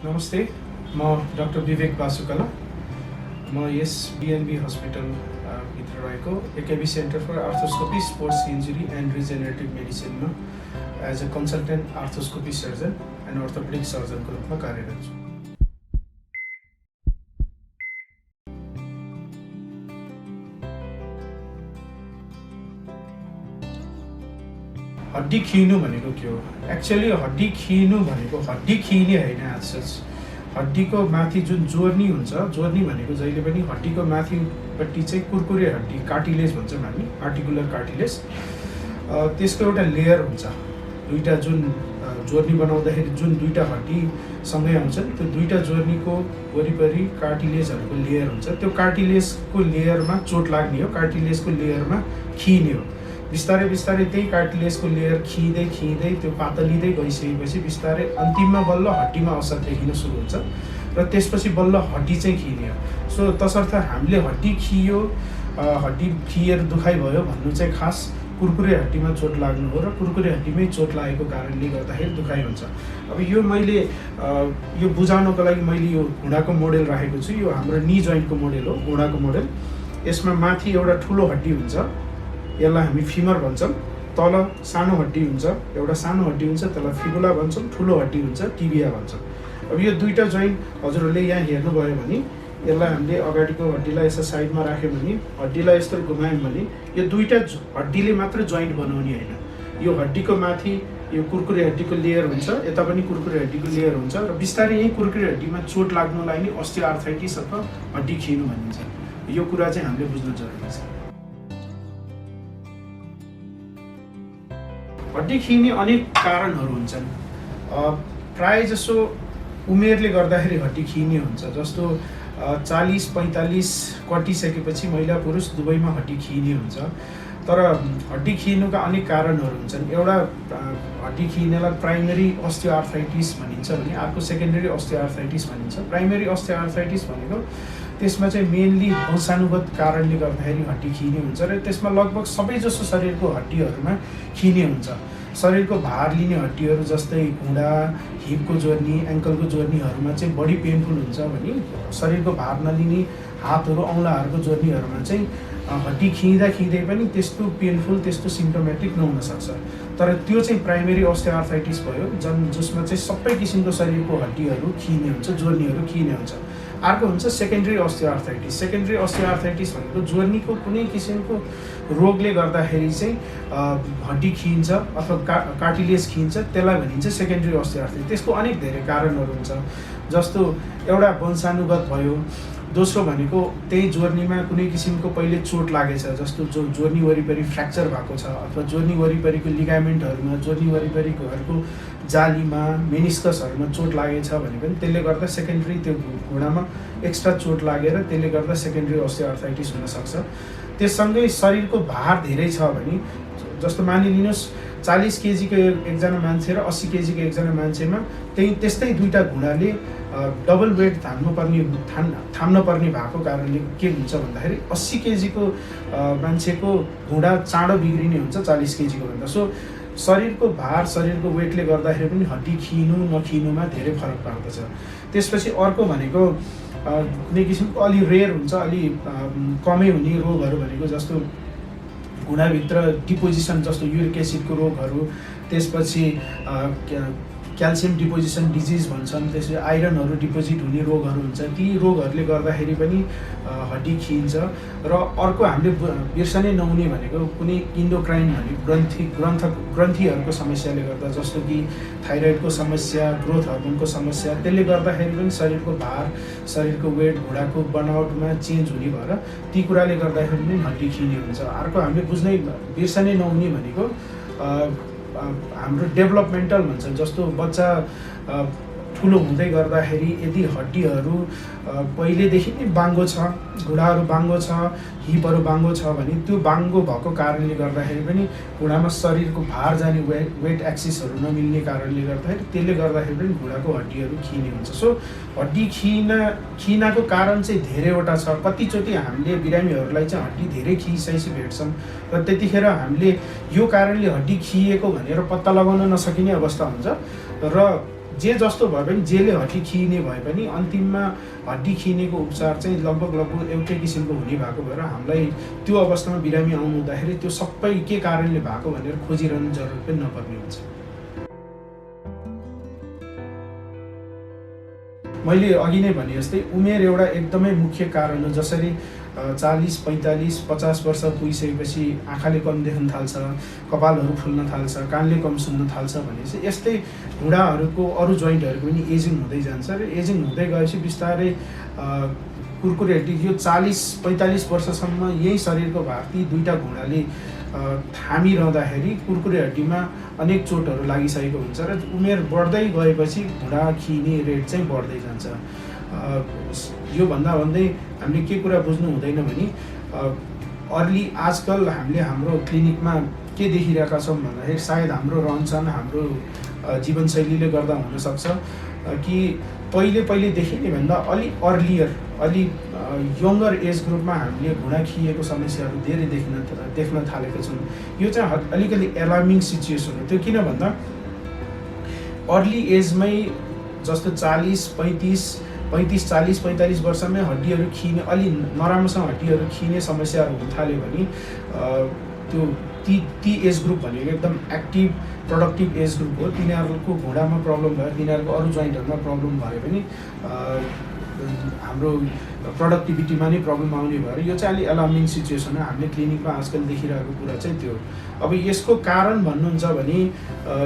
नमस्ते, म डाक्टर विवेक बासुकला। म यस बिएनबी हस्पिटल भित्र रहेको AKB center for arthroscopy, sports injury and regenerative मेडिसिनमा as a consultant arthroscopy surgeon and orthopedic सर्जनको रूपमा कार्यरत छु। हड्डी खिनु भनेको के हो? एक्चुअली हड्डी खिनु भनेको हड्डी खिने होइन। एज हड्डीको माथि जुन जोर्नी हुन्छ, जोर्नी भनेको जहिले पनि हड्डीको माथिपट्टि चाहिँ कुरकुरे हड्डी, कार्टिलेज भन्छौँ हामी, आर्टिकुलर कार्टिलेज, त्यसको एउटा लेयर हुन्छ। दुईवटा जुन जोर्नी बनाउँदाखेरि जुन दुईवटा हड्डी सँगै आउँछन्, त्यो दुईवटा जोर्नीको वरिपरि कार्टिलेजहरूको लेयर हुन्छ। त्यो कार्टिलेजको लेयरमा चोट लाग्ने हो, कार्टिलेजको लेयरमा खिने हो। बिस्तारै बिस्तारै त्यही कार्टिलेजको लेयर खिँदै खिँदै त्यो पातलिँदै गइसकेपछि बिस्तारै अन्तिममा बल्ल हड्डीमा असर देखिन सुरु हुन्छ र त्यसपछि बल्ल हड्डी चाहिँ खिने हो। सो तसर्थ हामीले हड्डी खियो, हड्डी खिएर दुखाइ भयो भन्नु चाहिँ खास कुरकुरे हड्डीमा चोट लाग्नु हो र कुरकुरे हड्डीमै चोट लागेको कारणले गर्दाखेरि दुखाइ हुन्छ। अब यो मैले यो बुझाउनको लागि मैले यो घुँडाको मोडेल राखेको छु। यो हाम्रो नी जोइन्टको मोडेल हो, घुँडाको मोडेल। यसमा माथि एउटा ठुलो हड्डी हुन्छ, यसलाई हामी फिमर भन्छौँ। तल सानो हड्डी हुन्छ, एउटा सानो हड्डी हुन्छ, त्यसलाई फिबुला भन्छौँ। ठुलो हड्डी हुन्छ, टिबिया भन्छौँ। अब यो दुईवटा जोइन्ट हजुरहरूले यहाँ हेर्नुभयो भने यसलाई हामीले अगाडिको हड्डीलाई यसो साइडमा राख्यौँ भने, हड्डीलाई यस्तो घुमायौँ भने यो दुईवटा हड्डीले मात्र जोइन्ट बनाउने होइन। यो हड्डीको माथि यो कुरकुरे हड्डीको लेयर हुन्छ, यता पनि कुरकुरे हड्डीको लेयर हुन्छ र बिस्तारै यही कुरकुरे हड्डीमा चोट लाग्नुलाई नै अस्टियोआर्थराइटिस अथवा हड्डी खिनु भनिन्छ। यो कुरा चाहिँ हामीले बुझ्नु जरुरी छ। हड्डी खिने अनेक कारणहरू हुन्छन्। प्राय जसो उमेरले गर्दाखेरि हड्डी खिने हुन्छ। जस्तो 40-45 कटिसकेपछि महिला पुरुष दुवैमा हड्डी खिने हुन्छ। तर हड्डी खिनुका अनेक कारणहरू हुन्छन्। एउटा हड्डी खिनेलाई प्राइमेरी अस्टियोआर्थराइटिस भनिन्छ भने अर्को सेकेन्डरी अस्टियोआर्थराइटिस भनिन्छ। प्राइमेरी अस्टियोआर्थराइटिस भनेको त्यसमा चाहिँ मेनली वंशानुगत कारणले गर्दाखेरि हड्डी खिने हुन्छ र त्यसमा लगभग सबैजसो शरीरको हड्डीहरूमा खिने हुन्छ। शरीरको भार लिने हड्डीहरू जस्तै घुँडा, हिपको जोर्नी, एङ्कलको जोर्नीहरूमा चाहिँ बढी पेनफुल हुन्छ भने शरीरको भार नलिने हातहरू, औँलाहरूको जोर्नीहरूमा चाहिँ हड्डी खिँदा खिँदै पनि त्यस्तो पेनफुल, त्यस्तो सिम्टोमेटिक नहुन सक्छ। तर त्यो चाहिँ प्राइमेरी अस्टियोआर्थराइटिस भयो, जसमा चाहिँ सबै किसिमको शरीरको हड्डीहरू खिने हुन्छ, जोर्नीहरू खिने हुन्छ। अर्को हुन्छ सेकेन्डरी अस्टियोआर्थराइटिस। सेकेन्डरी अस्टियोआर्थराइटिस भनेको जोर्नीको कुनै किसिमको रोगले गर्दाखेरि चाहिँ हड्डी खिन्छ अथवा कार्टिलेज खिन्छ, त्यसलाई भनिन्छ सेकेन्डरी अस्टियोआर्थराइटिस। त्यसको अनेक धेरै कारणहरू हुन्छ। जस्तो एउटा वंशानुगत भयो, दोस्रो भनेको त्यही जोर्नीमा कुनै किसिमको पहिले चोट लागेछ, जस्तो जोर्नी वरिपरि फ्र्याक्चर भएको छ अथवा जोर्नी वरिपरिको लिगामेन्टहरूमा, जोर्नी वरिपरिकोहरूको जालीमा, मेनिस्कसहरूमा चोट लागेछ भने पनि त्यसले गर्दा सेकेन्डरी त्यो घुँडामा एक्स्ट्रा चोट लागेर त्यसले गर्दा सेकेन्डरी अस्टियोआर्थराइटिस हुनसक्छ। त्यससँगै शरीरको भार धेरै छ भने, जस्तो मानिलिनुहोस् 40 केजीको एकजना मान्छे र 80 केजीको एकजना मान्छेमा त्यस्तै दुईवटा घुँडाले डबल वेट थाम्न पर्ने भएको कारणले के हुन्छ भन्दाखेरि 80 केजीको मान्छेको घुँडा चाँडो बिग्रिने हुन्छ 40 केजीको भन्दा। सो शरीरको भार, शरीरको वेटले गर्दाखेरि पनि हड्डी खिनु नखिनुमा धेरै फरक पर्दछ। त्यसपछि अर्को भनेको कुनै किसिमको अलि रेयर हुन्छ, अलि कमै हुने रोगहरू भनेको जस्तो घुँडाभित्र डिपोजिसन, जस्तो युरिक एसिडको रोगहरू, त्यसपछि क्याल्सियम डिपोजिसन डिजिज भन्छन्, त्यसपछि आइरनहरू डिपोजिट हुने रोगहरू हुन्छ। ती रोगहरूले गर्दाखेरि पनि हड्डी खिन्छ। र अर्को हामीले बिर्सनै नहुने भनेको कुनै इन्डोक्राइन भन्ने ग्रन्थीहरूको समस्याले गर्दा, जस्तो कि थाइरोइडको समस्या, ग्रोथ हर्मोनको समस्या, त्यसले गर्दाखेरि पनि शरीरको भार, शरीरको वेट, घुँडाको बनावटमा चेन्ज हुने भएर ती कुराले गर्दाखेरि पनि हड्डी खिने हुन्छ। अर्को हामीले बिर्सनै नहुने भनेको हाम्रो डेभलपमेन्टल भन्छ। जस्तो बच्चा ठुलो हुँदै गर्दाखेरि यदि हड्डीहरू पहिलेदेखि नै बाङ्गो छ, घुँडाहरू बाङ्गो छ, हिपहरू बाङ्गो छ भने त्यो बाङ्गो भएको कारणले गर्दाखेरि पनि घुँडामा शरीरको भार जाने वेट एक्सिसहरू नमिल्ने कारणले गर्दाखेरि त्यसले गर्दाखेरि पनि घुँडाको हड्डीहरू खिने हुन्छ। सो हड्डी खिनाको कारण चाहिँ धेरैवटा छ। कतिचोटि हामीले बिरामीहरूलाई चाहिँ हड्डी धेरै खिइसकेपछि भेट्छौँ र त्यतिखेर हामीले यो कारणले हड्डी खिएको भनेर पत्ता लगाउन नसकिने अवस्था हुन्छ र जे जस्तो भए पनि जेले हड्डी खिने भए पनि अन्तिममा हड्डी खिनेको उपचार चाहिँ लगभग एउटै किसिमको हुने भएको भएर हामीलाई त्यो अवस्थामा बिरामी आउनु हुँदाखेरि त्यो सबै के कारणले भएको भनेर खोजिरहनु जरुरत पनि नपर्ने हुन्छ। मैले अघि नै भने जस्तै उमेर एउटा एकदमै मुख्य कारण हो। जसरी 40, 45, 50 वर्ष पुगिसकेपछि आँखाले कम देख्न थाल्छ, कपालहरू फुल्न थाल्छ, कानले कम सुन्न थाल्छ भनेपछि यस्तै घुँडाहरूको अरू जोइन्टहरूको पनि एजिङ हुँदै जान्छ र एजिङ हुँदै गएपछि बिस्तारै कुरकुरे हड्डी यो 40-45 वर्षसम्म यही शरीरको भाग ती दुईटा घुँडाले थामिरहँदाखेरि कुरकुरे हड्डीमा अनेक चोटहरू लागिसकेको हुन्छ र उमेर बढ्दै गएपछि घुँडा खिने रेट चाहिँ बढ्दै जान्छ। यो भन्दा भन्दै हामीले के कुरा बुझ्नु हुँदैन भने अर्ली आजकल हामीले हाम्रो क्लिनिकमा के देखिरहेका छौँ भन्दाखेरि सायद हाम्रो रहनसहन हाम्रो जीवनशैलीले गर्दा हुनसक्छ कि पहिलेदेखि नै भन्दा अलि अर्लियर अलि यङ्गर एज ग्रुपमा हामीले घुँडा खिएको समस्याहरू धेरै देख्न थालेका छौँ। यो चाहिँ अलिकति एलार्मिङ सिचुएसन हो। त्यो किन भन्दा अर्ली एजमै जस्तो 40-45 वर्षमै हड्डीहरू खिने अलि नराम्रोसँग हड्डीहरू खिने समस्याहरू हुन थाल्यो भने त्यो ती एज ग्रुप भनेको एकदम एक्टिभ प्रोडक्टिभ एज ग्रुप हो। तिनीहरूको घुँडामा प्रब्लम भयो, तिनीहरूको अरू जोइन्टहरूमा प्रब्लम भयो भने हाम्रो प्रोडक्टिभिटीमा नै प्रब्लम आउने भएर यो चाहिँ अलि अलार्मिङ सिचुएसन हो। हामीले क्लिनिकमा आजकल देखिरहेको कुरा चाहिँ त्यो। अब यसको कारण भन्नुहुन्छ भने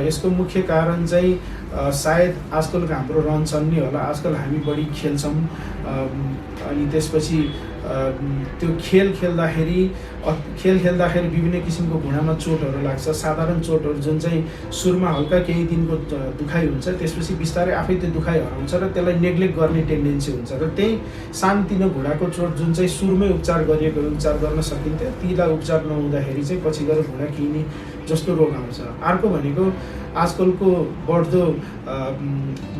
यसको मुख्य कारण चाहिँ सायद आजकलको हाम्रो रहनसहन नै होला। आजकल हामी बढी खेल्छौँ अनि त्यसपछि त्यो खेल खेल्दाखेरि विभिन्न किसिमको घुँडामा चोटहरू लाग्छ। साधारण चोटहरू जुन चाहिँ सुरुमा हल्का केही दिनको दुखाइ हुन्छ, त्यसपछि बिस्तारै आफै त्यो दुखाइ हराउँछ र त्यसलाई नेग्लेक्ट गर्ने टेन्डेन्सी हुन्छ र त्यही सानोतिनो घुँडाको चोट जुन चाहिँ सुरुमै उपचार गर्न सकिन्थ्यो तीलाई उपचार नहुँदाखेरि चाहिँ पछि गएर घुँडा खिने जस्तो रोग आउँछ। अर्को भनेको आजकलको बढ्दो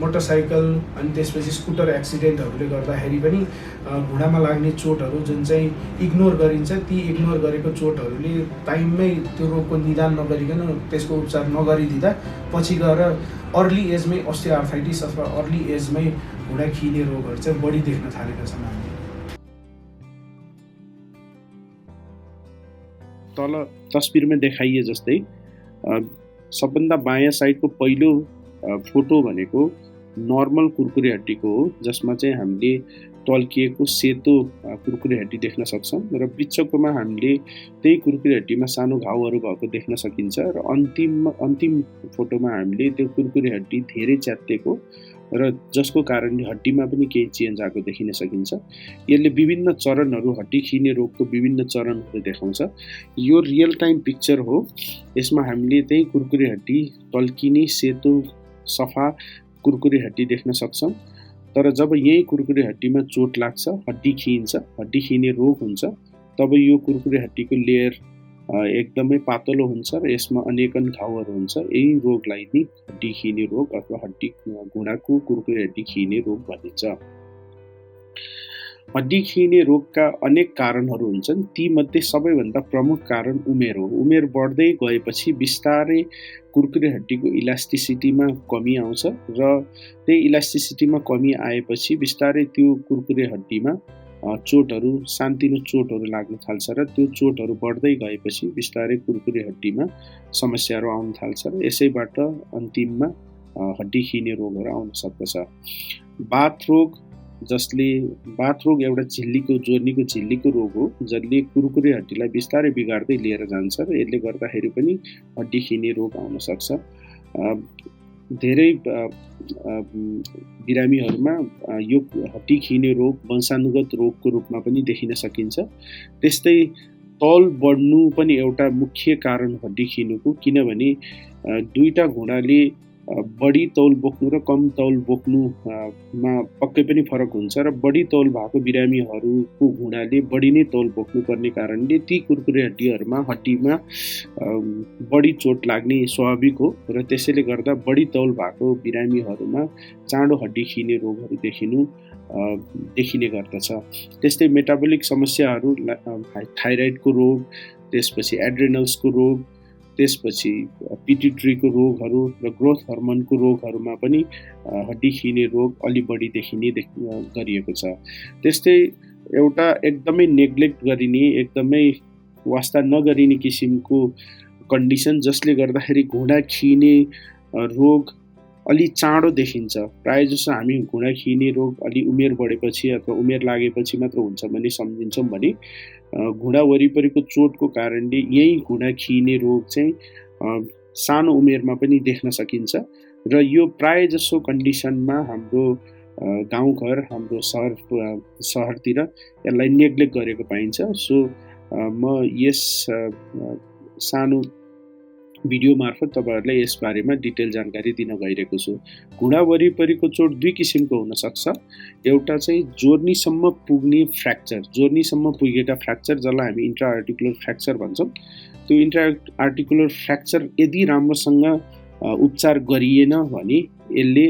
मोटरसाइकल अनि त्यसपछि स्कुटर एक्सिडेन्टहरूले गर्दाखेरि पनि घुँडामा लाग्ने चोटहरू जुन चाहिँ इग्नोर गरिन्छ, ती इग्नोर गरेको चोटहरूले टाइममै त्यो रोगको निदान नगरिकन त्यसको उपचार नगरिदिँदा पछि गएर अर्ली एजमै अस्टियोआर्थराइटिस अथवा अर्ली एजमै घुँडा खिने रोगहरू चाहिँ बढी देख्न थालेका छन् हामीले। तल तस्बिरमा देखाइए जस्तै सबभन्दा बायाँ साइडको पहिलो फोटो भनेको नर्मल कुरकुरे हड्डीको हो, जसमा चाहिँ हामीले टल्किएको सेतो कुरकुरे हड्डी देख्न सक्छौँ र बिचकोमा हामीले त्यही कुरकुरे हड्डीमा सानो घाउहरू भएको देख्न सकिन्छ र अन्तिम फोटोमा हामीले त्यो कुरकुरे हड्डी धेरै च्यात्तिएको र जसको कारणले हड्डीमा पनि केही चेन्ज आएको देखिन सकिन्छ। यसले विभिन्न चरणहरू हड्डी खिने रोगको विभिन्न चरणहरू देखाउँछ। यो रियल टाइम पिक्चर हो। यसमा हामीले त्यही कुरकुरे हड्डी टल्किने सेतो सफा कुरकुरे हड्डी देख्न सक्छौँ। तर जब यही कुरकुरे हड्डीमा चोट लाग्छ, हड्डी खिन्छ, हड्डी खिने रोग हुन्छ, तब यो कुरकुरे हड्डीको लेयर एकदमै पातलो हुन्छ र यसमा अनेकन घाउहरू हुन्छ। यही रोगलाई नै हड्डी खिने रोग अथवा हड्डी घुँडाको कुरकुरे हड्डी खिने रोग भनिन्छ। हड्डी खिने रोगका अनेक कारणहरू हुन्छन्। तीमध्ये सबैभन्दा प्रमुख कारण उमेर हो। उमेर बढ्दै गएपछि बिस्तारै कुरकुरे हड्डीको इलास्टिसिटीमा कमी आउँछ र त्यही इलास्टिसिटीमा कमी आएपछि बिस्तारै त्यो कुरकुरे हड्डीमा चोटहरू सानोतिनो चोटहरू लाग्न थाल्छ र त्यो चोटहरू बढ्दै गएपछि बिस्तारै कुरकुरे हड्डीमा समस्याहरू आउन थाल्छ र यसैबाट अन्तिममा हड्डी खिने रोगहरू आउन सक्दछ। बाथ रोग एउटा जोर्नीको झिल्लीको रोग हो, जसले कुरकुरे हड्डीलाई बिस्तारै बिगार्दै लिएर जान्छ र यसले गर्दाखेरि पनि हड्डी खिने रोग आउन सक्छ। धेरै बिरामीहरूमा यो हड्डी खिने रोग वंशानुगत रोगको रूपमा पनि देखिन सकिन्छ। त्यस्तै तौल बढ्नु पनि एउटा मुख्य कारण हड्डी खिनुको, किनभने दुईटा घुँडाले बढी तौल बोक्नु र कम तौल बोक्नुमा पक्कै पनि फरक हुन्छ र बढी तौल भएको बिरामीहरूको घुँडाले बढी नै तौल बोक्नुपर्ने कारणले ती कुरकुरे हड्डीमा बढी चोट लाग्ने स्वाभाविक हो र त्यसैले गर्दा बढी तौल भएको बिरामीहरूमा चाँडो हड्डी खिने रोगहरू देखिने गर्दछ। त्यस्तै मेटाबोलिक समस्याहरू, थाइरोइडको रोग, त्यसपछि एड्रेनल्सको रोग, त्यसपछि पिट्युटरीको रोगहरू र ग्रोथ हर्मोनको रोगहरूमा पनि हड्डी खिने रोग अलि बढी देखिने गरिएको छ। त्यस्तै एउटा एकदमै नेग्लेक्ट गरिने, एकदमै वास्ता नगरिने किसिमको कन्डिसन जसले गर्दाखेरि घुँडा खिने रोग अलि चाँडो देखिन्छ। प्रायः जसो हामी घुँडा खिने रोग अलि उमेर बढेपछि अथवा उमेर लागेपछि मात्र हुन्छ भन्ने सम्झिन्छौँ भने घुँडा वरिपरिको चोटको कारणले यही घुँडा खिने रोग चाहिँ सानो उमेरमा पनि देख्न सकिन्छ र यो प्रायः जसो कन्डिसनमा हाम्रो गाउँघर, हाम्रो सहरतिर यसलाई नेग्लेक्ट गरेको पाइन्छ। सो म यस सानो भिडियो मार्फत तपाईहरुलाई यस बारेमा डिटेल जानकारी दिन गइरहेको छु। घुँडा वरिपरिको चोट दुई किसिमको हुन सक्छ। एउटा चाहिँ जोर्नीसम्म पुग्ने फ्र्याक्चर, जोर्नीसम्म पुगेका फ्र्याक्चर जसलाई हामी इन्ट्रा आर्टिकुलर फ्र्याक्चर भन्छौँ। त्यो इन्ट्रा आर्टिकुलर फ्र्याक्चर यदि राम्रोसँग उपचार गरिएन भने यसले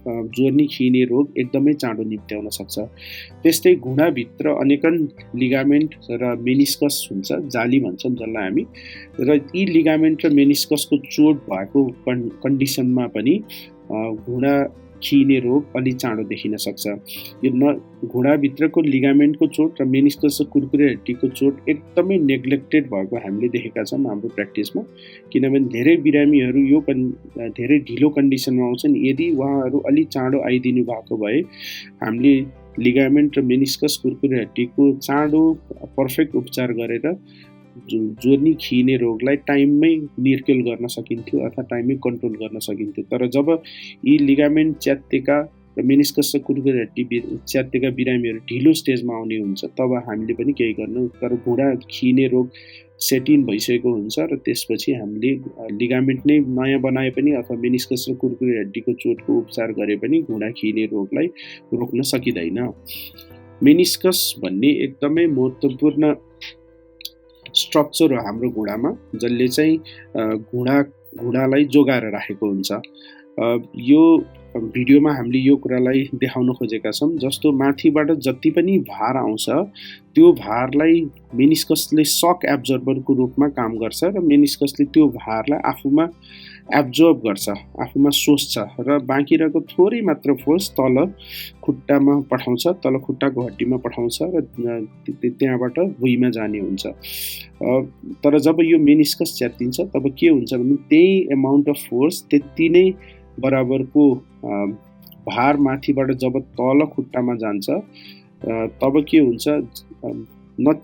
जोर्नी खिने रोग एकदमै चाँडो निप्ट्याउन सक्छ। त्यस्तै घुँडाभित्र अनेकन लिगामेन्ट र मेनिस्कस हुन्छ, जाली भन्छौँ जसलाई हामी, र यी लिगामेन्ट र मेनिस्कसको चोट भएको कन्डिसनमा पनि घुँडा खिने रोग अलि चाँडो देखिन सक्छ। यो घुँडाभित्रको लिगामेन्टको चोट र मेनिस्कस कुरकुरे हड्डीको चोट एकदमै नेग्लेक्टेड भएको हामीले देखेका छौँ हाम्रो प्र्याक्टिसमा। किनभने धेरै बिरामीहरू यो धेरै ढिलो कन्डिसनमा आउँछन्। यदि उहाँहरू अलि चाँडो आइदिनु भएको भए हामीले लिगामेन्ट र मेनिस्कस कुरकुरे हड्डीको चाँडो पर्फेक्ट उपचार गरेर जोर्नी खिने रोगलाई टाइममै निर्केल गर्न सकिन्थ्यो अथवा टाइममै कन्ट्रोल गर्न सकिन्थ्यो। तर जब यी लिगामेन्ट च्यात्तेका र मेनिस्कस कुरकुरे हड्डी च्यात्तेका बिरामीहरू ढिलो स्टेजमा आउने हुन्छ तब हामीले पनि केही गर्नु। तर घुँडा खिने रोग सेटिन भइसकेको हुन्छ र त्यसपछि हामीले लिगामेन्ट नै नयाँ बनाए पनि अथवा मेनिस्कस र कुरकुरे हड्डीको चोटको उपचार गरे पनि घुँडा खिने रोगलाई रोक्न सकिँदैन। मेनिस्कस भन्ने एकदमै महत्त्वपूर्ण स्ट्रक्चर हो हाम्रो घुँडामा, जसले चाहिँ घुँडालाई जोगाएर राखेको हुन्छ। यो भिडियोमा हामीले यो कुरालाई देखाउन खोजेका छौँ। जस्तो माथिबाट जति पनि भार आउँछ त्यो भारलाई मेनिस्कसले सक एब्जर्बरको रूपमा काम गर्छ र मेनिस्कसले त्यो भारलाई आफूमा एब्जर्ब गर्छ, आफूमा सोच्छ र बाँकी रहेको थोरै मात्र फोर्स तल खुट्टामा पठाउँछ, तल खुट्टाको हड्डीमा पठाउँछ र त्यहाँबाट भुइँमा जाने हुन्छ। तर जब यो मेनिस्कस च्यात्तिन्छ तब के हुन्छ भने त्यही एमाउन्ट अफ फोर्स, त्यति नै बराबरको भार माथिबाट जब तल खुट्टामा जान्छ तब के हुन्छ,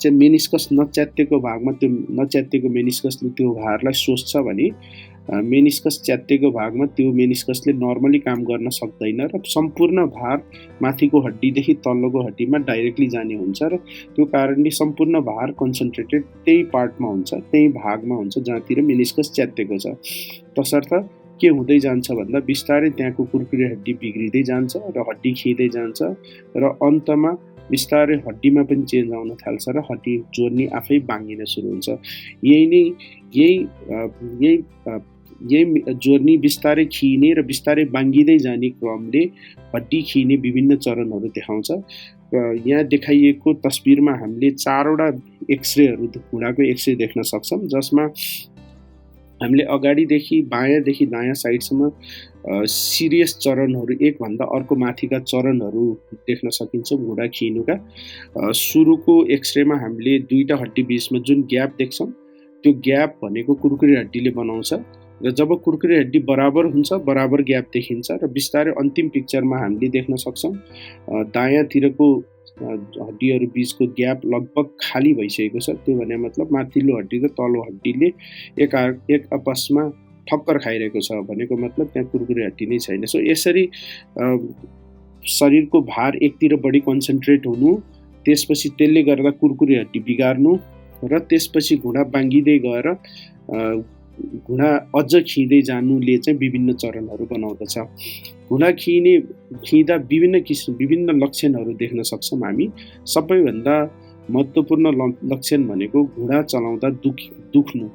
मेनिस्कस नच्यात्तेको भागमा त्यो नच्यात्तेको मेनिस्कसले त्यो भारलाई सोच्छ भने मेनिस्कस च्यात्तेको भागमा त्यो मेनिस्कसले नर्मली काम गर्न सक्दैन र सम्पूर्ण भार माथिको हड्डीदेखि तल्लोको हड्डीमा डाइरेक्टली जाने हुन्छ र त्यो कारणले सम्पूर्ण भार कन्सन्ट्रेटेड त्यही पार्टमा हुन्छ, त्यही भागमा हुन्छ जहाँतिर मेनिस्कस च्यात्तेको छ। तसर्थ के हुँदै जान्छ भन्दा बिस्तारै त्यहाँको कुरकुरे हड्डी बिग्रिँदै जान्छ र हड्डी खिँदै जान्छ र अन्तमा बिस्तारै हड्डीमा पनि चेन्ज आउन थाल्छ र हड्डी जोर्नी आफै बाङ्गिन सुरु हुन्छ। यही जोर्नी बिस्तारै खिने र बिस्तारै बाङ्गिँदै जाने क्रमले हड्डी खिने विभिन्न चरणहरू देखाउँछ। र यहाँ देखाइएको तस्बिरमा हामीले 4वटा एक्सरेहरू, घुँडाको एक्सरे देख्न सक्छौँ, जसमा हामीले अगाडिदेखि बायाँदेखि दायाँ साइडसम्म सिरियस चरणहरू, एकभन्दा अर्को माथिका चरणहरू देख्न सकिन्छ घुँडा खिनुका। सुरुको एक्सरेमा हामीले दुईटा हड्डी बीचमा जुन ग्याप देख्छौँ त्यो ग्याप भनेको कुरकुरे हड्डीले बनाउँछ र जब कुरकुरे हड्डी बराबर हुन्छ बराबर ग्याप देखिन्छ र बिस्तारै अन्तिम पिक्चरमा हामीले देख्न सक्छौँ दायाँतिरको हड्डीहरू बीचको ग्याप लगभग खाली भइसकेको छ। त्यो भने मतलब माथिल्लो हड्डी र तल्लो हड्डीले एक आपसमा ठक्कर खाइरहेको छ भनेको मतलब त्यहाँ कुरकुरे हड्डी नै छैन। सो यसरी शरीरको भार एकतिर बढी कन्सन्ट्रेट हुनु, त्यसपछि त्यसले गर्दा कुरकुरे हड्डी बिगार्नु र त्यसपछि घुँडा बाङ्गिँदै गएर घुँडा अझ खिँदै जानुले चाहिँ विभिन्न चरणहरू बनाउँदछ। घुँडा खिँदा विभिन्न लक्षणहरू देख्न सक्छौँ हामी। सबैभन्दा महत्त्वपूर्ण लक्षण भनेको घुँडा चलाउँदा दुख्नु,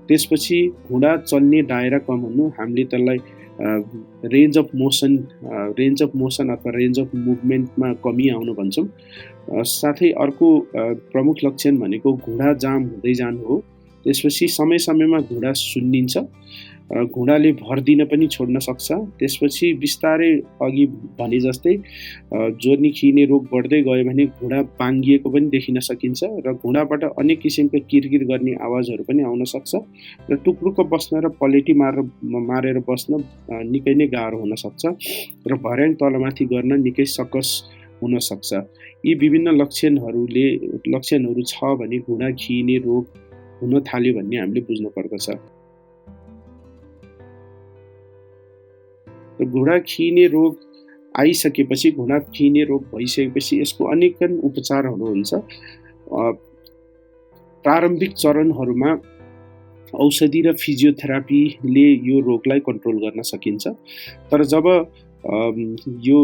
त्यसपछि घुँडा चल्ने दायरा कम हुनु, हामीले त्यसलाई रेन्ज अफ मोसन अथवा रेन्ज अफ मुभमेन्टमा कमी आउनु भन्छौँ। साथै अर्को प्रमुख लक्षण भनेको घुँडा जाम हुँदै जानु हो। त्यसपछि समय समयमा घुँडा सुन्निन्छ, घुँडाले भर दिन पनि छोड्न सक्छ। त्यसपछि बिस्तारै अघि भने जस्तै जोर्नी खिने रोग बढ्दै गयो भने घुँडा बाङ्गिएको पनि देखिन सकिन्छ र घुँडाबाट अनेक किसिमका किरकिर गर्ने आवाजहरू पनि आउन सक्छ र टुक्रुक बस्न र पलेटी मारेर बस्न निकै नै गाह्रो हुन सक्छ र भर्याङ तलमाथि गर्न निकै सकस हुन सक्छ। यी विभिन्न लक्षणहरू छ भने घुँडा खिने रोग हुन थाल्यो भन्ने हामीले बुझ्नु पर्दछ। घुँडा खिने रोग आइसकेपछि, घुँडा खिने रोग भइसकेपछि यसको अनेकन उपचारहरू हुन्छ। प्रारम्भिक चरणहरूमा औषधि र फिजियोथेरापीले यो रोगलाई कन्ट्रोल गर्न सकिन्छ। तर जब यो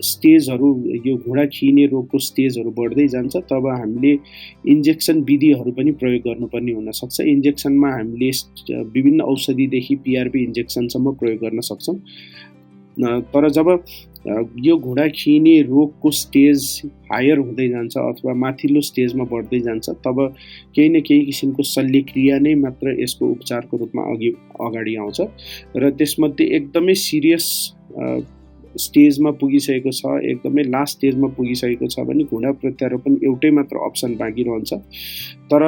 स्टेजहरू, यो घुँडा खिने रोगको स्टेजहरू बढ्दै जान्छ तब हामीले इन्जेक्सन विधिहरू पनि प्रयोग गर्नुपर्ने हुनसक्छ। इन्जेक्सनमा हामीले विभिन्न औषधिदेखि पिआरपी इन्जेक्सनसम्म प्रयोग गर्न सक्छौँ। तर जब यो घुँडा खिने रोगको स्टेज हायर हुँदै जान्छ अथवा माथिल्लो स्टेजमा बढ्दै जान्छ तब केही न केही किसिमको शल्यक्रिया नै मात्र यसको उपचारको रूपमा अगाडि आउँछ र त्यसमध्ये एकदमै सिरियस स्टेजमा पुगिसकेको छ, एकदमै लास्ट स्टेजमा पुगिसकेको छ भने घुँडा प्रत्यारोपण एउटै मात्र अप्सन बाँकी रहन्छ। तर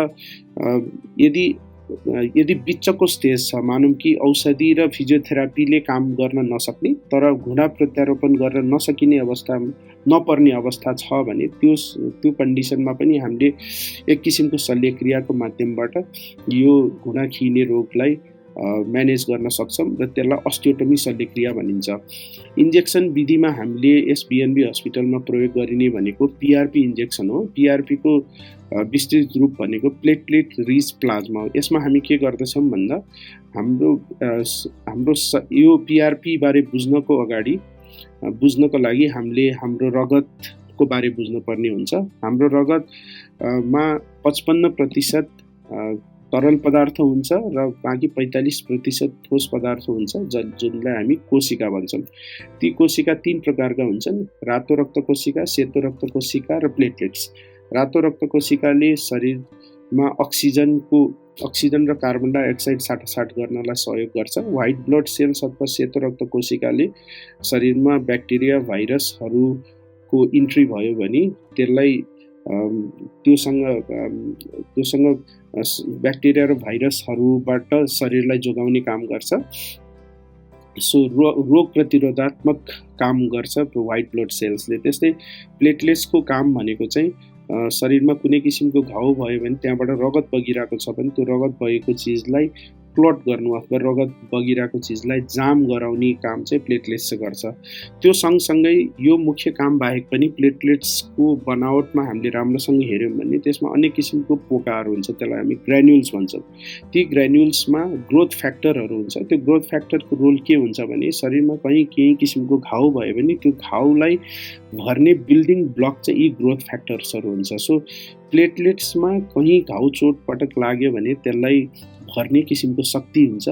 यदि बिचको स्टेज छ, मानौँ कि औषधि र फिजियोथेरापीले काम गर्न नसक्ने तर घुँडा प्रत्यारोपण गर्न नपर्ने अवस्था छ भने त्यो कन्डिसनमा पनि हामीले एक किसिमको शल्यक्रियाको माध्यमबाट यो घुँडा खिने रोगलाई म्यानेज गर्न सक्छौँ र त्यसलाई अस्टियोटोमी शल्यक्रिया भनिन्छ। इन्जेक्सन विधिमा हामीले एसबिएनबी हस्पिटलमा प्रयोग गरिने भनेको पिआरपी इन्जेक्सन हो। पिआरपीको विस्तृत रूप भनेको प्लेटलेट रिच प्लाज्मा हो। यसमा हामी के गर्दछौँ भन्दा हाम्रो यो पिआरपी बारे बुझ्नको लागि हामीले हाम्रो रगतको बारे बुझ्नुपर्ने हुन्छ। हाम्रो रगतमा 55% तरल पदार्थ हुन्छ र बाँकी 45% ठोस पदार्थ हुन्छ जुनलाई हामी कोशिका भन्छौँ। ती कोशिका 3 प्रकारका हुन्छन्: रातो रक्त कोशिका, सेतो रक्त कोशिका र प्लेटलेट्स। रातो रक्त कोशिकाले शरीरमा अक्सिजन र कार्बन डाइअक्साइड साटासाट गर्नलाई सहयोग गर्छ। व्हाइट ब्लड सेल्स अथवा सेतो रक्त कोशिकाले शरीरमा ब्याक्टेरिया भाइरसहरूको इन्ट्री भयो भने त्यसलाई त्योसँग ब्याक्टेरिया र भाइरसहरूबाट शरीरलाई जोगाउने काम गर्छ। सो रोग प्रतिरोधात्मक काम गर्छ व्हाइट ब्लड सेल्सले। त्यस्तै प्लेटलेट्सको काम भनेको चाहिँ शरीरमा कुनै किसिमको घाउ भयो भने त्यहाँबाट रगत बगिरहेको छ भने त्यो रगत बगेको चिजलाई क्लट गर्नु अथवा रगत बगिरहेको चिजलाई जाम गराउने काम चाहिँ प्लेटलेट्सले गर्छ। त्यो सँगसँगै यो मुख्य काम बाहेक पनि प्लेटलेट्सको बनावटमा हामीले राम्रोसँग हेऱ्यौँ भने त्यसमा अनेक किसिमको पोकाहरू हुन्छ, त्यसलाई हामी ग्रेन्युल्स भन्छौँ। ती ग्रेन्युल्समा ग्रोथ फ्याक्टरहरू हुन्छ। त्यो ग्रोथ फ्याक्टरको रोल के हुन्छ भने शरीरमा केही किसिमको घाउ भयो भने त्यो घाउलाई भर्ने बिल्डिङ ब्लक चाहिँ यी ग्रोथ फ्याक्टर्सहरू हुन्छ। सो प्लेटलेट्समा कहीँ घाउ चोटपटक लाग्यो भने त्यसलाई भर्ने किसिमको शक्ति हुन्छ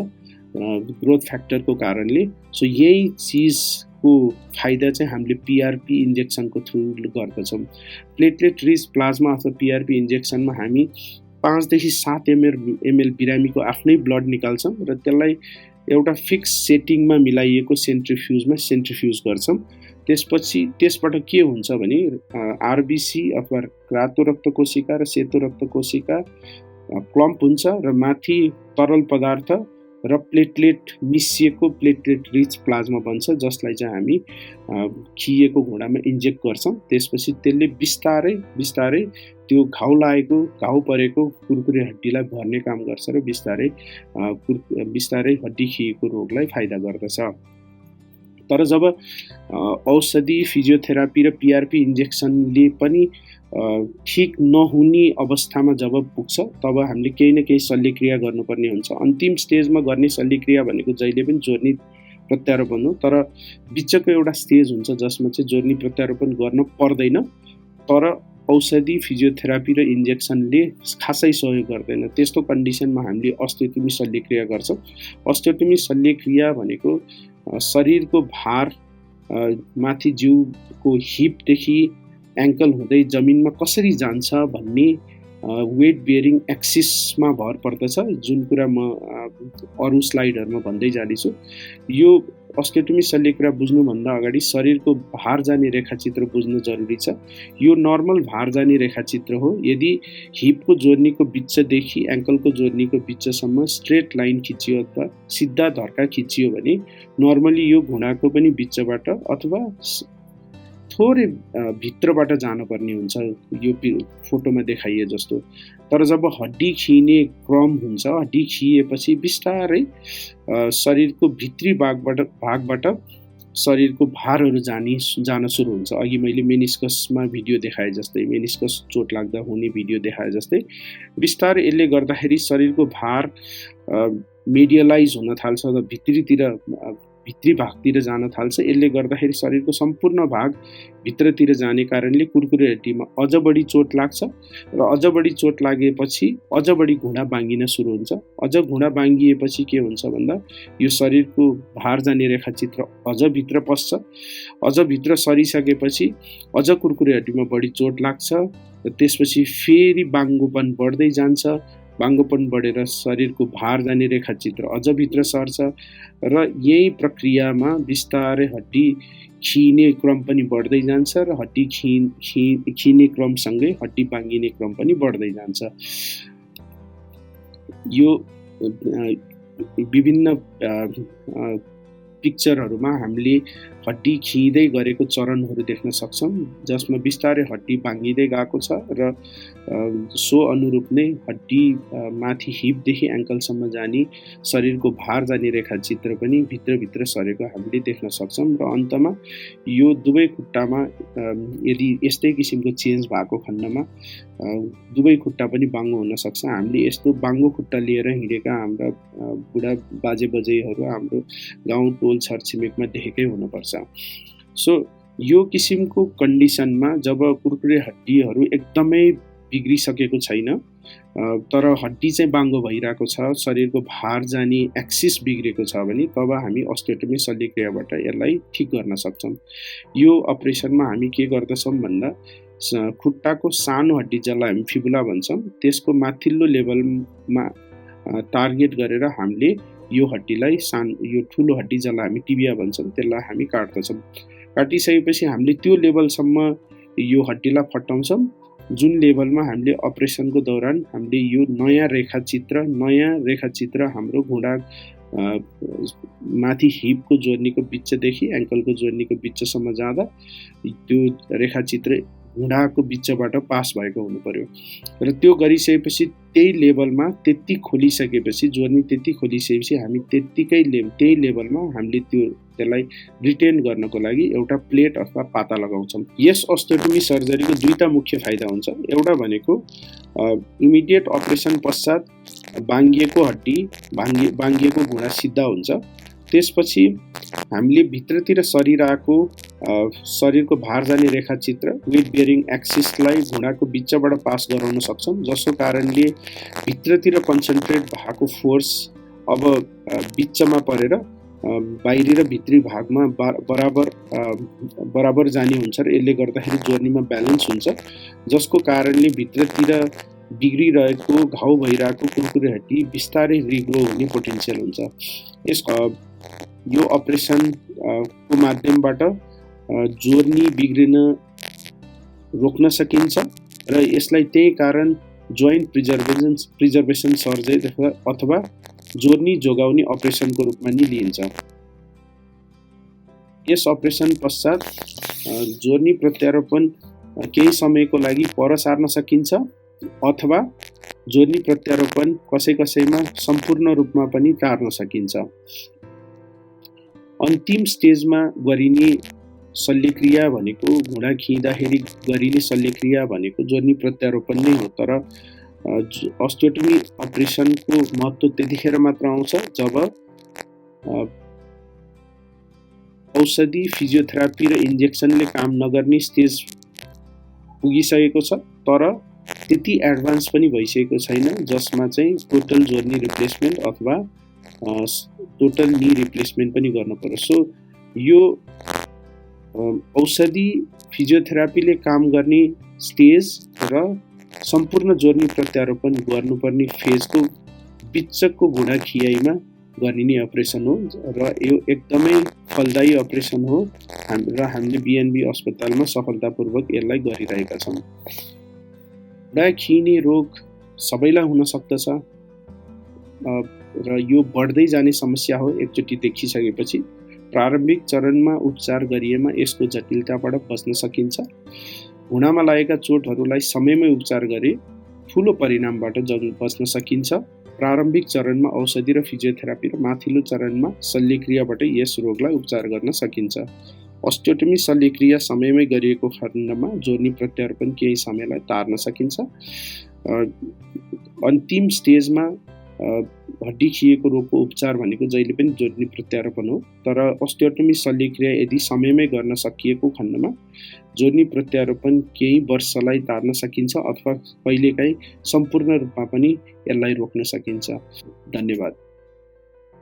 ग्रोथ फ्याक्टरको कारणले। सो यही चिजको फाइदा चाहिँ हामीले पिआरपी इन्जेक्सनको थ्रु गर्दछौँ। प्लेटलेट रिच प्लाज्मा अथवा पिआरपी इन्जेक्सनमा हामी 5 देखि 7 ml बिरामीको आफ्नै ब्लड निकाल्छौँ र त्यसलाई एउटा फिक्स सेटिङमा मिलाइएको सेन्ट्रिफ्युज गर्छौँ। त्यसबाट के हुन्छ भने आरबिसी अथवा रातो रक्त कोशिका र सेतो रक्त कोशिका क्लम्प हुन्छ र माथि तरल पदार्थ र प्लेटलेट मिसिएको प्लेटलेट रिच प्लाज्मा बन्छ, जसलाई चाहिँ हामी खिएको घुँडामा इन्जेक्ट गर्छौँ। त्यसपछि त्यसले बिस्तारै त्यो घाउ परेको कुरकुरे हड्डीलाई भर्ने काम गर्छ र बिस्तारै हड्डी खिएको रोगलाई फाइदा गर्दछ। तर जब औषधि, फिजियोथेरापी र पिआरपी इन्जेक्सनले पनि ठीक नहुने अवस्थामा जब पुग्छ तब हामीले केही न केही शल्यक्रिया गर्नुपर्ने हुन्छ। अन्तिम स्टेजमा गर्ने शल्यक्रिया भनेको जहिले पनि जोर्नी प्रत्यारोपण हो। तर बिचको एउटा स्टेज हुन्छ जसमा चाहिँ जोर्नी प्रत्यारोपण गर्न पर्दैन, तर औषधि, फिजियोथेरापी र इन्जेक्सनले खासै सहयोग गर्दैन। त्यस्तो कन्डिसनमा हामीले अस्टियोटोमी शल्यक्रिया गर्छौँ। अस्टियोटोमी शल्यक्रिया भनेको शरीरको भार माथि जिउको हिपदेखि एङ्कल हुँदै जमिनमा कसरी जान्छ भन्ने वेट बियरिङ एक्सिसमा भर पर्दछ, जुन कुरा म अरू स्लाइडहरूमा भन्दै जानेछु। यो अस्टियोटोमी शल्यक्रिया बुझ्नुभन्दा अगाडि शरीरको भार जाने रेखाचित्र बुझ्नु जरुरी छ। यो नर्मल भार जाने रेखाचित्र हो। यदि हिपको जोर्नीको बिचदेखि एङ्कलको जोर्नीको बिचसम्म स्ट्रेट लाइन खिचियो अथवा सिधा धर्का खिचियो भने नर्मली यो घुँडाको पनि बिचबाट अथवा थोरै भित्रबाट जानुपर्ने हुन्छ, यो फोटोमा देखाइए जस्तो। तर जब हड्डी खिने क्रम हुन्छ, हड्डी खिएपछि बिस्तारै शरीरको भित्री भागबाट शरीरको भारहरू जान सुरु हुन्छ। अघि मैले मेनिस्कसमा भिडियो देखाए जस्तै, मेनिस्कस चोट लाग्दा हुने भिडियो देखाए जस्तै बिस्तारै यसले गर्दाखेरि शरीरको भार मेडियलाइज हुन थाल्छ र भित्री भागतिर जान थाल्छ। यसले गर्दाखेरि शरीरको सम्पूर्ण भाग भित्रतिर जाने कारणले कुरकुरे हड्डीमा अझ बढी चोट लाग्छ र अझ बढी चोट लागेपछि अझ बढी घुँडा बाङ्गिन सुरु हुन्छ। अझ घुँडा बाङ्गिएपछि के हुन्छ भन्दा यो शरीरको भार जाने रेखाचित्र अझ भित्र पस्छ। अझ भित्र सरिसकेपछि अझ कुरकुरे हड्डीमा बढी चोट लाग्छ र त्यसपछि फेरि बाङ्गोपन बढ्दै जान्छ। बाङ्गोपन बढेर शरीरको भार जाने रेखाचित्र अझ भित्र सर्छ र यही प्रक्रियामा बिस्तारै हड्डी खिने क्रम पनि बढ्दै जान्छ र हड्डी खिने क्रमसँगै हड्डी बाङ्गिने क्रम पनि बढ्दै जान्छ। यो विभिन्न पिक्चरहरूमा हामीले हड्डी खिँदै गरेको चरणहरू देख्न सक्छौँ, जसमा बिस्तारै हड्डी बाङ्गिँदै गएको छ र सो अनुरूप नै हड्डी माथि हिपदेखि एङ्कलसम्म जाने शरीरको भार जाने रेखाचित्र पनि भित्रभित्र सरेको हामीले देख्न सक्छौँ। र अन्तमा यो दुवै खुट्टामा यदि यस्तै किसिमको चेन्ज भएको खण्डमा दुवै खुट्टा पनि बाङ्गो हुन सक्छ। हामीले यस्तो बाङ्गो खुट्टा लिएर हिँडेका हाम्रा बुढा बाजे बजैहरू हाम्रो गाउँ टोल छरछिमेकमा देखेकै हुनुपर्छ। सो यो किसिमको कन्डिसनमा जब कुरकुरे हड्डीहरू एकदमै बिग्रिसकेको छैन तर हड्डी चाहिँ बाङ्गो भइरहेको छ, शरीरको भार जाने एक्सिस बिग्रेको छ भने तब हामी अस्टियोटोमी शल्यक्रियाबाट यसलाई ठिक गर्न सक्छौँ। यो अपरेसनमा हामी के गर्दछौँ भन्दा खुट्टाको सानो हड्डी जसलाई हामी फिबुला भन्छौँ त्यसको माथिल्लो लेभलमा टार्गेट गरेर हामीले यो हड्डीलाई यो ठुलो हड्डी जसलाई हामी टिबिया भन्छौँ त्यसलाई हामी काट्दछौँ। काटिसकेपछि हामीले त्यो लेभलसम्म यो हड्डीलाई फटाउँछौँ जुन लेभलमा हामीले अपरेसनको दौरान हामीले यो नयाँ रेखाचित्र हाम्रो घुँडा माथि हिपको जोर्नीको बिचदेखि एङ्कलको जोर्नीको बिचसम्म जाँदा त्यो रेखाचित्र घुँडाको बिचबाट पास भएको हुनु पर्यो र त्यो गरिसकेपछि त्यही लेभलमा त्यति खोलिसकेपछि जोर्नी त्यति खोलिसकेपछि हामी त्यही लेभलमा हामीले त्यसलाई रिटेन गर्नको लागि एउटा प्लेट अथवा पाता लगाउँछौँ। यस अस्टियोटोमी सर्जरीको दुईटा मुख्य फाइदा हुन्छ। एउटा भनेको इमिडिएट अपरेसन पश्चात बाङ्गिएको हड्डी बाङ्गिएको घुँडा सिधा हुन्छ। त्यसपछि हामीले भित्रतिर सरिरहेको शरीरको भार जाने रेखाचित्र वेट बियरिङ एक्सिसलाई घुँडाको बिचबाट पास गराउन सक्छौँ, जसको कारणले भित्रतिर कन्सन्ट्रेट भएको फोर्स अब बिचमा परेर बाहिरी र भित्री भागमा बराबर जाने हुन्छ र यसले गर्दाखेरि जोर्नीमा ब्यालेन्स हुन्छ, जसको कारणले भित्रतिर बिग्रिरहेको घाउ भइरहेको कुरकुरे हड्डी बिस्तारै रिग्रो हुने पोटेन्सियल हुन्छ। यो अपरेसनको माध्यमबाट जोर्नी बिग्रिन रोक्न सकिन्छ र यसलाई त्यही कारण जोइन्ट प्रिजर्भेसन सर्जरी अथवा जोर्नी जोगाउने अपरेसनको रूपमा नि लिइन्छ। यस अपरेसन पश्चात जोर्नी प्रत्यारोपण केही समयको लागि पर सार्न सकिन्छ अथवा जोर्नी प्रत्यारोपण कसैमा सम्पूर्ण रूपमा पनि टार्न सकिन्छ। अन्तिम स्टेजमा गरिने शल्यक्रिया भनेको घुँडा खिँदाखेरि गरिने शल्यक्रिया भनेको जोर्नी प्रत्यारोपण नै हो, तर अस्टियोटोमी अपरेसनको महत्त्व त्यतिखेर मात्र आउँछ जब औषधि फिजियोथेरापी र इन्जेक्सनले काम नगर्ने स्टेज पुगिसकेको छ तर त्यति एडभान्स पनि भइसकेको छैन जसमा चाहिँ टोटल जोर्नी रिप्लेसमेन्ट अथवा टोटल नी रिप्लेसमेन्ट पनि गर्नु पर्यो। सो यो औषधि फिजियोथेरापीले काम गर्ने स्टेज र सम्पूर्ण जोर्नी प्रत्यारोपण गर्नुपर्ने फेजको बिचको घुँडा खियाइमा गरिने अपरेसन हो र यो एकदमै फलदायी अपरेसन हो र हामीले बिएनबी अस्पतालमा सफलतापूर्वक यसलाई गरिरहेका छौँ। घुँडा खिइने रोग सबैलाई हुन सक्दछ र यो बढ्दै जाने समस्या हो। एकचोटि देखिसकेपछि प्रारम्भिक चरणमा उपचार गरिएमा यसको जटिलताबाट बच्न सकिन्छ। घुँडामा लागेका चोटहरूलाई समयमै उपचार गरे ठुलो परिणामबाट बच्न सकिन्छ। प्रारम्भिक चरणमा औषधि र फिजियोथेरापी र माथिल्लो चरणमा शल्यक्रियाबाट यस रोगलाई उपचार गर्न सकिन्छ। अस्टियोटोमी शल्यक्रिया समयमै गरिएको खण्डमा जोर्नी प्रत्यारोपण केही समयलाई तार्न सकिन्छ। अन्तिम स्टेजमा हड्डी खिएको रोगको उपचार भनेको जहिले पनि जोर्नी प्रत्यारोपण हो, तर अस्टियोटोमी शल्यक्रिया यदि समयमै गर्न सकिएको खण्डमा जोर्नी प्रत्यारोपण केही वर्षलाई तार्न सकिन्छ अथवा कहिलेकाहीँ सम्पूर्ण रूपमा पनि यसलाई रोक्न सकिन्छ। धन्यवाद।